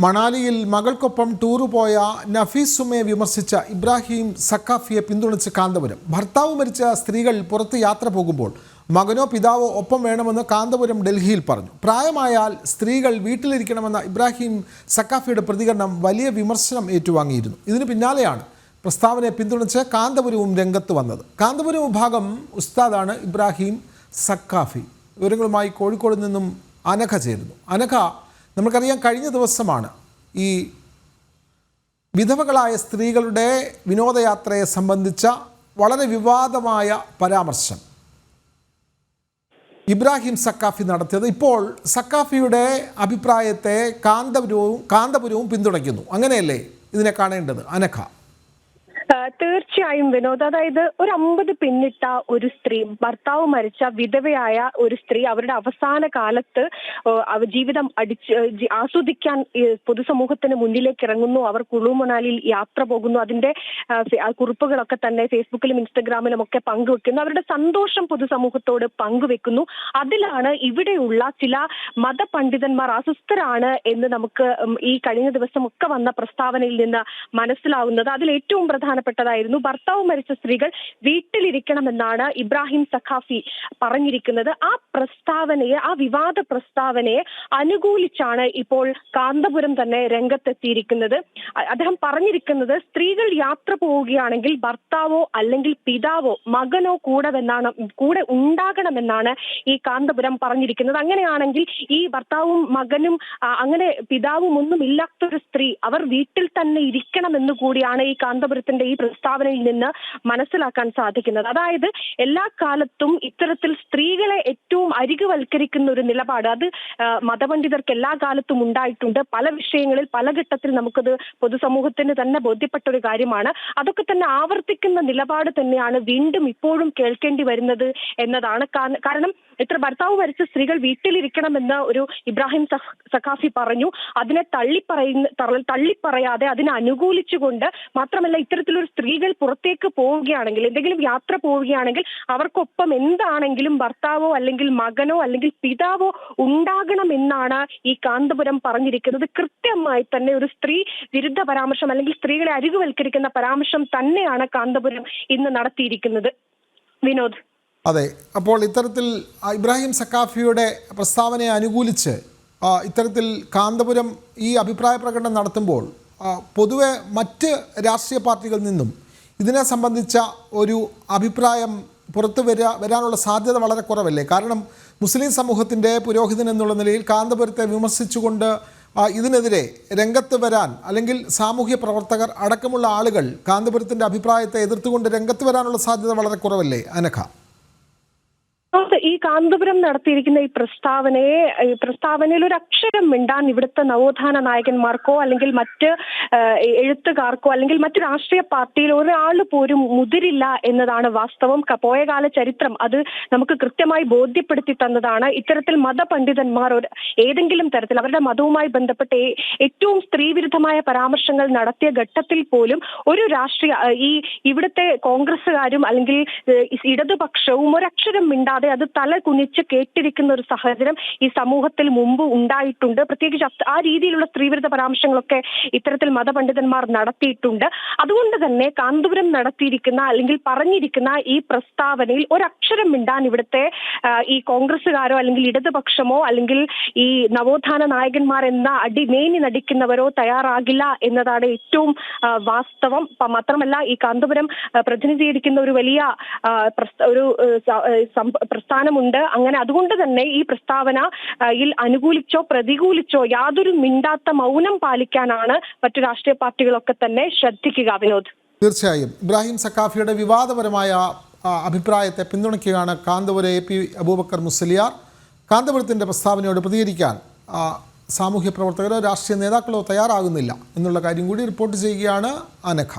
മണാലിയിൽ മകൾക്കൊപ്പം tour പോയ നഫീസ് സുമയെ വിമർശിച്ച ഇബ്രാഹിം സക്കാഫിയെ പിന്തുണച്ച് കാന്തപുരം. ഭർത്താവ് മരിച്ച സ്ത്രീകൾ പുറത്ത് യാത്ര പോകുമ്പോൾ മകനോ പിതാവോ ഒപ്പം വേണമെന്ന് കാന്തപുരം ഡൽഹിയിൽ പറഞ്ഞു. പ്രായമായാൽ സ്ത്രീകൾ വീട്ടിലിരിക്കണമെന്ന ഇബ്രാഹിം സക്കാഫിയുടെ പ്രതികരണം വലിയ വിമർശനം ഏറ്റുവാങ്ങിയിരുന്നു. ഇതിന് പിന്നാലെയാണ് പ്രസ്താവനയെ പിന്തുണച്ച് കാന്തപുരവും രംഗത്ത് വന്നത്. കാന്തപുരം വിഭാഗം ഉസ്താദാണ് ഇബ്രാഹിം സക്കാഫി. വിവരങ്ങളുമായി കോഴിക്കോട് നിന്നും അനഘ ചേരുന്നു. അനഘ, നമുക്കറിയാം കഴിഞ്ഞ ദിവസമാണ് ഈ വിധവകളായ സ്ത്രീകളുടെ വിനോദയാത്രയെ സംബന്ധിച്ച വളരെ വിവാദമായ പരാമർശം ഇബ്രാഹിം സക്കാഫി നടത്തിയത്. ഇപ്പോൾ സക്കാഫിയുടെ അഭിപ്രായത്തെ കാന്തപുരവും പിന്തുണയ്ക്കുന്നു. അങ്ങനെയല്ലേ ഇതിനെ കാണേണ്ടത് അനഘ? തീർച്ചയായും വിനോദ്, അതായത് ഒരു 50 പിന്നിട്ട ഒരു സ്ത്രീ, ഭർത്താവ് മരിച്ച വിധവയായ ഒരു സ്ത്രീ അവരുടെ അവസാന കാലത്ത് ജീവിതം ആസ്വദിക്കാൻ പൊതുസമൂഹത്തിന് മുന്നിലേക്ക് ഇറങ്ങുന്നു. അവർ കുളു മണാലിയിൽ യാത്ര പോകുന്നു. അതിന്റെ കുറിപ്പുകളൊക്കെ തന്നെ ഫേസ്ബുക്കിലും ഇൻസ്റ്റഗ്രാമിലും ഒക്കെ പങ്കുവെക്കുന്നു. അവരുടെ സന്തോഷം പൊതുസമൂഹത്തോട് പങ്കുവെക്കുന്നു. അതിലാണ് ഇവിടെയുള്ള ചില മതപണ്ഡിതന്മാർ അസ്വസ്ഥരാണ് എന്ന് നമുക്ക് ഈ കഴിഞ്ഞ ദിവസം ഒക്കെ വന്ന പ്രസ്താവനയിൽ നിന്ന് മനസ്സിലാവുന്നത്. അതിൽ ഏറ്റവും പ്രധാനപ്പെട്ടതായിരുന്നു ഭർത്താവ് മരിച്ച സ്ത്രീകൾ വീട്ടിലിരിക്കണമെന്നാണ് ഇബ്രാഹിം സഖാഫി പറഞ്ഞിരിക്കുന്നത്. ആ വിവാദ പ്രസ്താവനയെ അനുകൂലിച്ചാണ് ഇപ്പോൾ കാന്തപുരം തന്നെ രംഗത്തെത്തിയിരിക്കുന്നത്. അദ്ദേഹം പറഞ്ഞിരിക്കുന്നത് സ്ത്രീകൾ യാത്ര പോവുകയാണെങ്കിൽ ഭർത്താവോ അല്ലെങ്കിൽ പിതാവോ മകനോ കൂടെ ഉണ്ടാകണമെന്നാണ് ഈ കാന്തപുരം പറഞ്ഞിരിക്കുന്നത്. അങ്ങനെയാണെങ്കിൽ ഈ ഭർത്താവും മകനും അങ്ങനെ പിതാവും ഒന്നും ഇല്ലാത്തൊരു സ്ത്രീ അവർ വീട്ടിൽ തന്നെ ഇരിക്കണമെന്ന് കൂടിയാണ് ഈ കാന്തപുരത്തിന്റെ ഈ പ്രസ്താവനയിൽ നിന്ന് മനസ്സിലാക്കാൻ സാധിക്കുന്നത്. അതായത് എല്ലാ കാലത്തും ഇത്തരത്തിൽ സ്ത്രീകളെ ഏറ്റവും അരികുവൽക്കരിക്കുന്ന ഒരു നിലപാട് അത് മതപണ്ഡിതർക്ക് എല്ലാ കാലത്തും ഉണ്ടായിട്ടുണ്ട്. പല വിഷയങ്ങളിൽ പല ഘട്ടത്തിൽ നമുക്കത് പൊതുസമൂഹത്തിന് തന്നെ ബോധ്യപ്പെട്ട ഒരു കാര്യമാണ്. അതൊക്കെ തന്നെ ആവർത്തിക്കുന്ന നിലപാട് തന്നെയാണ് വീണ്ടും ഇപ്പോഴും കേൾക്കേണ്ടി വരുന്നത് എന്നതാണ്. കാരണം ഇത്ര ഭർത്താവ് മരിച്ച സ്ത്രീകൾ വീട്ടിലിരിക്കണമെന്ന് ഒരു ഇബ്രാഹിം സഖാഫി പറഞ്ഞു. അതിനെ തള്ളിപ്പറയാതെ അതിനെ അനുകൂലിച്ചുകൊണ്ട്, മാത്രമല്ല ഇത്തരത്തിലൊരു സ്ത്രീകൾ പുറത്തേക്ക് പോവുകയാണെങ്കിൽ, എന്തെങ്കിലും യാത്ര പോവുകയാണെങ്കിൽ അവർക്കൊപ്പം എന്താണെങ്കിലും ഭർത്താവോ അല്ലെങ്കിൽ മകനോ അല്ലെങ്കിൽ പിതാവോ ഉണ്ടാകണമെന്നാണ് ഈ കാന്തപുരം പറഞ്ഞിരിക്കുന്നത്. കൃത്യമായി തന്നെ ഒരു സ്ത്രീ വിരുദ്ധ പരാമർശം അല്ലെങ്കിൽ സ്ത്രീകളെ അരികുവൽക്കരിക്കുന്ന പരാമർശം തന്നെയാണ് കാന്തപുരം ഇന്ന് നടത്തിയിരിക്കുന്നത്. വിനോദ്, അതെ. അപ്പോൾ ഇത്തരത്തിൽ ഇബ്രാഹിം സക്കാഫിയുടെ പ്രസ്താവനയെ അനുകൂലിച്ച് ഇത്തരത്തിൽ കാന്തപുരം ഈ അഭിപ്രായ പ്രകടനം നടത്തുമ്പോൾ പൊതുവെ മറ്റ് രാഷ്ട്രീയ പാർട്ടികളിൽ നിന്നും ഇതിനെ സംബന്ധിച്ച ഒരു അഭിപ്രായം പുറത്തു വരാനുള്ള സാധ്യത വളരെ കുറവല്ലേ? കാരണം മുസ്ലിം സമൂഹത്തിൻ്റെ പുരോഹിതൻ എന്നുള്ള നിലയിൽ കാന്തപുരത്തെ വിമർശിച്ചുകൊണ്ട് ഇതിനെതിരെ രംഗത്ത് വരാൻ, അല്ലെങ്കിൽ സാമൂഹ്യ പ്രവർത്തകർ അടക്കമുള്ള ആളുകൾ കാന്തപുരത്തിൻ്റെ അഭിപ്രായത്തെ എതിർത്തുകൊണ്ട് രംഗത്ത് വരാനുള്ള സാധ്യത വളരെ കുറവല്ലേ അനഘ? ഈ കാന്തപുരം നടത്തിയിരിക്കുന്ന ഈ പ്രസ്താവനയിൽ ഒരു അക്ഷരം മിണ്ടാൻ ഇവിടുത്തെ നവോത്ഥാന നായകന്മാർക്കോ അല്ലെങ്കിൽ മറ്റ് എഴുത്തുകാർക്കോ അല്ലെങ്കിൽ മറ്റു രാഷ്ട്രീയ പാർട്ടിയിൽ ഒരാൾ പോലും മുതിരില്ല എന്നതാണ് വാസ്തവം. പോയകാല ചരിത്രം അത് നമുക്ക് കൃത്യമായി ബോധ്യപ്പെടുത്തി തന്നതാണ്. ഇത്തരത്തിൽ മതപണ്ഡിതന്മാർ ഏതെങ്കിലും തരത്തിൽ അവരുടെ മതവുമായി ബന്ധപ്പെട്ട് ഏറ്റവും സ്ത്രീവിരുദ്ധമായ പരാമർശങ്ങൾ നടത്തിയ ഘട്ടത്തിൽ പോലും ഒരു ഇവിടുത്തെ കോൺഗ്രസ്സുകാരും അല്ലെങ്കിൽ ഇടതുപക്ഷവും ഒരക്ഷരം മിണ്ടാതെ അത് തല കുനിച്ച് കേട്ടിരിക്കുന്ന ഒരു സാഹചര്യം ഈ സമൂഹത്തിൽ മുമ്പ് ഉണ്ടായിട്ടുണ്ട്. പ്രത്യേകിച്ച് ആ രീതിയിലുള്ള സ്ത്രീവിരുദ്ധ പരാമർശങ്ങളൊക്കെ ഇത്തരത്തിൽ മതപണ്ഡിതന്മാർ നടത്തിയിട്ടുണ്ട്. അതുകൊണ്ട് തന്നെ കാന്തപുരം നടത്തിയിരിക്കുന്ന അല്ലെങ്കിൽ പറഞ്ഞിരിക്കുന്ന ഈ പ്രസ്താവനയിൽ ഒരക്ഷരം മിണ്ടാൻ ഇവിടുത്തെ ഈ കോൺഗ്രസ്സുകാരോ അല്ലെങ്കിൽ ഇടതുപക്ഷമോ അല്ലെങ്കിൽ ഈ നവോത്ഥാന നായകന്മാർ എന്ന മേനി നടിക്കുന്നവരോ തയ്യാറാകില്ല എന്നതാണ് ഏറ്റവും വാസ്തവം. മാത്രമല്ല ഈ കാന്തപുരം പ്രതിനിധീകരിക്കുന്ന ഒരു വലിയ പ്രസ്ഥാനമുണ്ട്. അങ്ങനെ അതുകൊണ്ട് തന്നെ ഈ പ്രസ്താവനയിൽ അനുകൂലിച്ചോ പ്രതികൂലിച്ചോ യാതൊരു മിണ്ടാത്ത മൗനം പാലിക്കാനാണ് മറ്റു രാഷ്ട്രീയ പാർട്ടികളൊക്കെ തന്നെ ശ്രദ്ധിക്കുക. വിനോദ്, തീർച്ചയായും ഇബ്രാഹിം സക്കാഫിയുടെ വിവാദപരമായ അഭിപ്രായത്തെ പിന്തുണയ്ക്കുകയാണ് കാന്തപുരം AP അബൂബക്കർ മുസ്ലിയാർ. കാന്തപുരത്തിൻ്റെ പ്രസ്താവനയോട് പ്രതികരിക്കാൻ സാമൂഹ്യ പ്രവർത്തകരോ രാഷ്ട്രീയ നേതാക്കളോ തയ്യാറാകുന്നില്ല എന്നുള്ള കാര്യം കൂടി റിപ്പോർട്ട് ചെയ്യുകയാണ് അനഘ.